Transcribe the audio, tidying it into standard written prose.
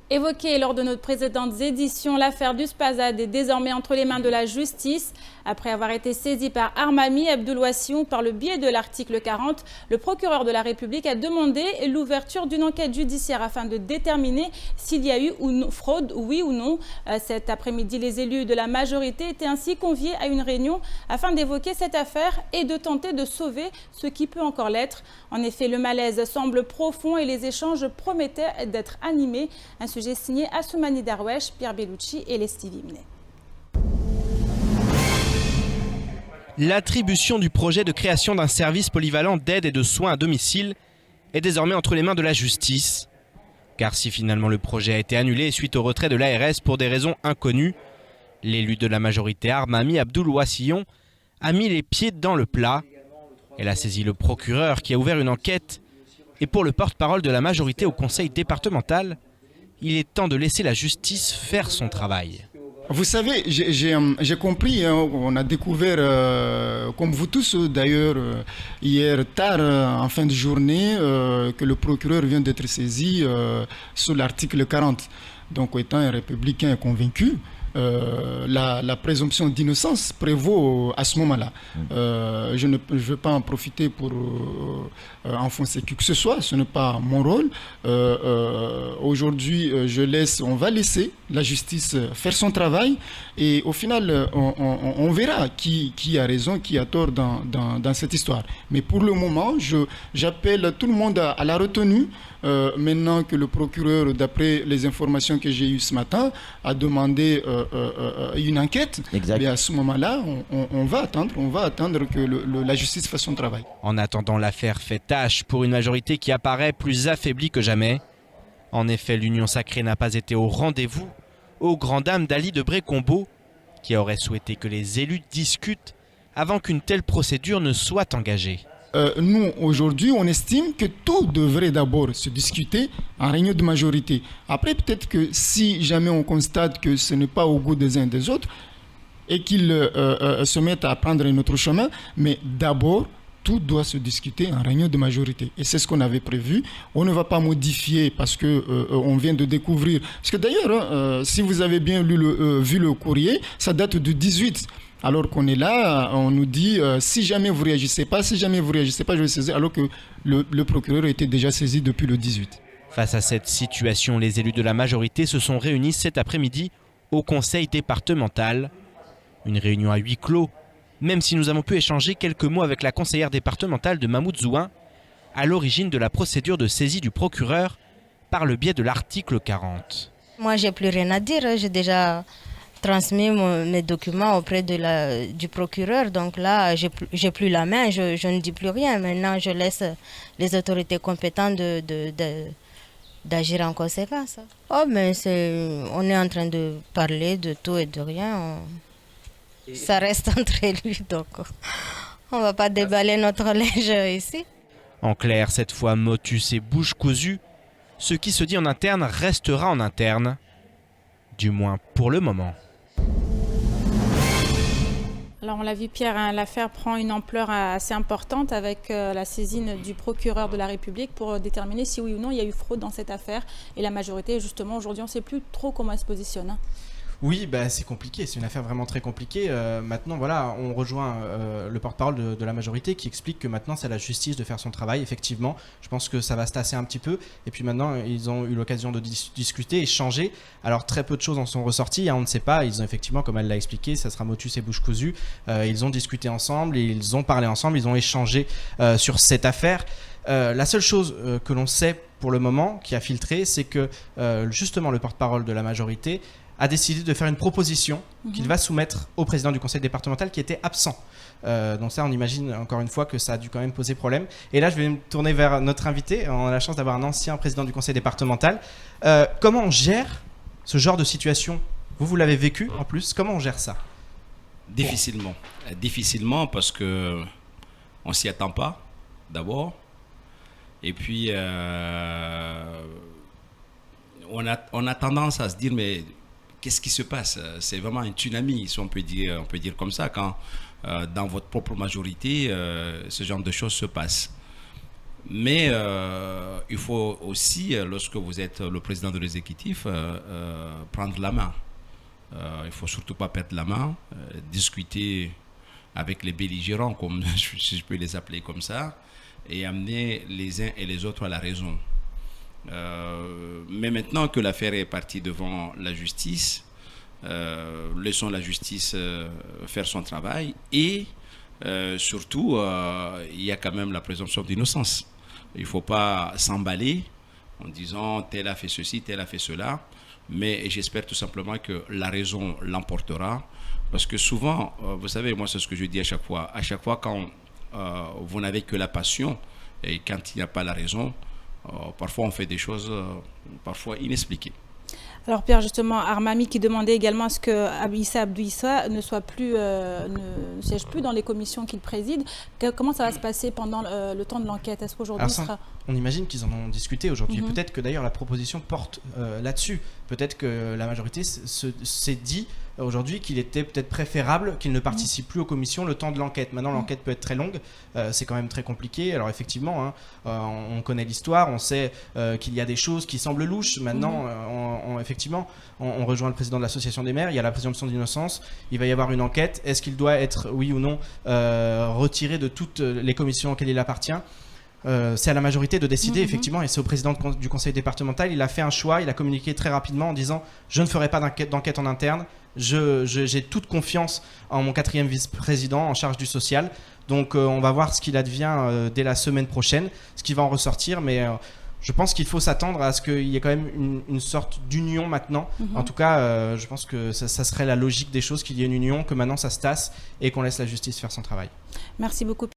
Évoquée lors de nos précédentes éditions, l'affaire du Spazad est désormais entre les mains de la justice. Après avoir été saisi par Armami Abdoulouassiou par le biais de l'article 40, le procureur de la République a demandé l'ouverture d'une enquête judiciaire afin de déterminer s'il y a eu fraude, oui ou non. Cet après-midi, les élus de la majorité étaient ainsi conviés à une réunion afin d'évoquer cette affaire et de tenter de sauver ce qui peut encore l'être. En effet, le malaise semble profond et les échanges promettaient d'être animés. Un sujet signé Assoumani Darwesh, Pierre Bellucci et Lesti Vimnet. L'attribution du projet de création d'un service polyvalent d'aide et de soins à domicile est désormais entre les mains de la justice. Car si finalement le projet a été annulé suite au retrait de l'ARS pour des raisons inconnues, l'élu de la majorité Armami Abdoulouassiou a mis les pieds dans le plat. Elle a saisi le procureur qui a ouvert une enquête. Et pour le porte-parole de la majorité au conseil départemental, il est temps de laisser la justice faire son travail. Vous savez, j'ai compris, on a découvert, comme vous tous d'ailleurs, hier tard en fin de journée, que le procureur vient d'être saisi sous l'article 40. Donc étant un républicain convaincu, la présomption d'innocence prévaut à ce moment-là. Je ne veux pas en profiter pour enfoncer qui que ce soit, ce n'est pas mon rôle. Aujourd'hui, on va laisser la justice faire son travail et au final, on verra qui a raison, qui a tort dans cette histoire. Mais pour le moment, j'appelle tout le monde à la retenue. Maintenant que le procureur, d'après les informations que j'ai eues ce matin, a demandé une enquête, et à ce moment-là, on va attendre que la justice fasse son travail. En attendant, l'affaire fait tâche pour une majorité qui apparaît plus affaiblie que jamais. En effet, l'union sacrée n'a pas été au rendez-vous, aux grandes dames d'Ali de Brécombault, qui aurait souhaité que les élus discutent avant qu'une telle procédure ne soit engagée. Nous, aujourd'hui, on estime que tout devrait d'abord se discuter en réunion de majorité. Après, peut-être que si jamais on constate que ce n'est pas au goût des uns et des autres et qu'ils se mettent à prendre un autre chemin, mais d'abord, tout doit se discuter en réunion de majorité. Et c'est ce qu'on avait prévu. On ne va pas modifier parce qu'on vient de découvrir. Parce que d'ailleurs, si vous avez bien vu le courrier, ça date du 18. Alors qu'on est là, on nous dit si jamais vous ne réagissez pas, je vais saisir, alors que le procureur était déjà saisi depuis le 18. Face à cette situation, les élus de la majorité se sont réunis cet après-midi au conseil départemental. Une réunion à huis clos, même si nous avons pu échanger quelques mots avec la conseillère départementale de Mahmoud Zouin, à l'origine de la procédure de saisie du procureur par le biais de l'article 40. Moi, j'ai plus rien à dire, j'ai déjà transmis mes documents auprès du procureur, donc là j'ai plus la main, je ne dis plus rien. Maintenant je laisse les autorités compétentes d'agir en conséquence. Oh, mais on est en train de parler de tout et de rien, ça reste entre lui, donc on ne va pas déballer notre linge ici. En clair, cette fois motus et bouche cousue, ce qui se dit en interne restera en interne, du moins pour le moment. Alors on l'a vu Pierre, hein, l'affaire prend une ampleur assez importante avec la saisine du procureur de la République pour déterminer si oui ou non il y a eu fraude dans cette affaire. Et la majorité, justement, aujourd'hui, on ne sait plus trop comment elle se positionne. Hein. Oui, c'est compliqué, c'est une affaire vraiment très compliquée. Maintenant, voilà, on rejoint le porte-parole de la majorité qui explique que maintenant c'est à la justice de faire son travail. Effectivement, je pense que ça va se tasser un petit peu. Et puis maintenant, ils ont eu l'occasion de discuter, échanger. Alors très peu de choses en sont ressorties, hein, on ne sait pas. Ils ont effectivement, comme elle l'a expliqué, ça sera motus et bouche cousue. Ils ont discuté ensemble, ils ont parlé ensemble, ils ont échangé sur cette affaire. La seule chose que l'on sait pour le moment, qui a filtré, c'est que justement le porte-parole de la majorité a décidé de faire une proposition qu'il va soumettre au président du conseil départemental qui était absent. Donc ça, on imagine encore une fois que ça a dû quand même poser problème. Et là, je vais me tourner vers notre invité. On a la chance d'avoir un ancien président du conseil départemental. Comment on gère ce genre de situation ? Vous l'avez vécu en plus. Comment on gère ça ? Difficilement. Difficilement parce qu'on ne s'y attend pas, d'abord. Et puis, on a tendance à se dire, mais qu'est-ce qui se passe ? C'est vraiment un tsunami, si on peut dire comme ça, quand dans votre propre majorité, ce genre de choses se passent. Mais il faut aussi, lorsque vous êtes le président de l'exécutif, prendre la main. Il ne faut surtout pas perdre la main, discuter avec les belligérants, comme si je peux les appeler comme ça, et amener les uns et les autres à la raison. Mais maintenant que l'affaire est partie devant la justice, laissons la justice faire son travail et surtout, il y a quand même la présomption d'innocence. Il ne faut pas s'emballer en disant tel a fait ceci, tel a fait cela, mais j'espère tout simplement que la raison l'emportera. Parce que souvent, vous savez, moi c'est ce que je dis à chaque fois quand vous n'avez que la passion et quand il n'y a pas la raison, parfois on fait des choses parfois inexpliquées. Alors Pierre, justement, Armami qui demandait également à ce que Issa Abdou Issa ne siège plus dans les commissions qu'il préside. Comment ça va se passer pendant le temps de l'enquête? Est-ce qu'aujourd'hui on imagine qu'ils en ont discuté aujourd'hui. Mhm. Peut-être que d'ailleurs la proposition porte là-dessus. Peut-être que la majorité s'est dit aujourd'hui qu'il était peut-être préférable qu'il ne participe plus aux commissions le temps de l'enquête. Maintenant, l'enquête peut être très longue, c'est quand même très compliqué. Alors effectivement, on connaît l'histoire, on sait qu'il y a des choses qui semblent louches. Maintenant, effectivement, on rejoint le président de l'association des maires, il y a la présomption d'innocence, il va y avoir une enquête. Est-ce qu'il doit être, oui ou non, retiré de toutes les commissions auxquelles il appartient? C'est à la majorité de décider, effectivement, et c'est au président du conseil départemental. Il a fait un choix, il a communiqué très rapidement en disant « Je ne ferai pas d'enquête en interne, j'ai toute confiance en mon 4e vice-président en charge du social. » Donc on va voir ce qu'il advient dès la semaine prochaine, ce qui va en ressortir, mais je pense qu'il faut s'attendre à ce qu'il y ait quand même une sorte d'union maintenant. En tout cas, je pense que ça serait la logique des choses, qu'il y ait une union, que maintenant ça se tasse et qu'on laisse la justice faire son travail. Merci beaucoup.